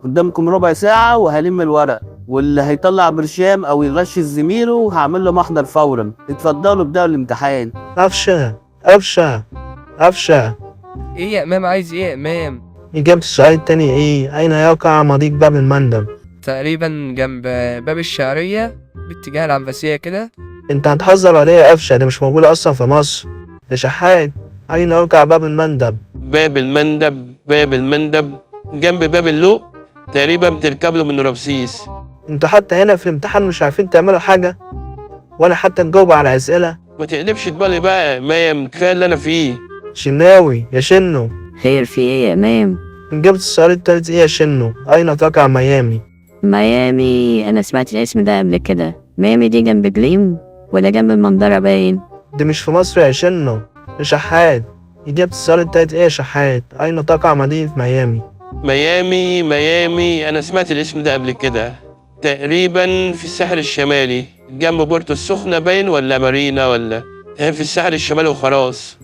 قدامكم ربع ساعة وهلم الورق، واللي هيطلع برشام أو يغش زميله هعمل له محضر فورا. اتفضلوا ابدأوا الامتحان. أفشى أفشى أفشى. ايه يا امام، عايز ايه يا امام؟ إجابة السؤال التاني إيه؟ أين يقع مضيق باب المندب؟ تقريبا جنب باب الشعرية باتجاه العنبسية كده. أنت هتهزر ولا إيه يا أفشى؟ ده مش موجودة أصلا في مصر. ده شحات. أين يقع باب المندب؟ باب المندب، باب المندب جنب باب اللوق، تقريبا بتركب له من رمسيس. أنتوا حتى هنا في الامتحان مش عارفين تعملوا حاجة ولا حتى تجاوبوا على أسئلة. ما تقلبش دماغي بقى مايم، كفايه اللي انا فيه. شناوي يا شنو. خير في ايه يا امام؟ إجابة السؤال التالت إيه يا شنو؟ أين تقع ميامي؟ ميامي، انا سمعت الاسم ده قبل كده. ميامي دي جنب جليم ولا جنب المنظرة باين؟ دي مش في مصر يا شنو. يا شحات. إجابة السؤال التالت إيه يا شحات؟ أين تقع مدينة ميامي؟ ميامي، ميامي، انا سمعت الاسم ده قبل كده، تقريبا في الساحل الشمالي جنب بورتو السخنة باين، ولا مارينا، ولا في الساحل الشمالي وخلاص.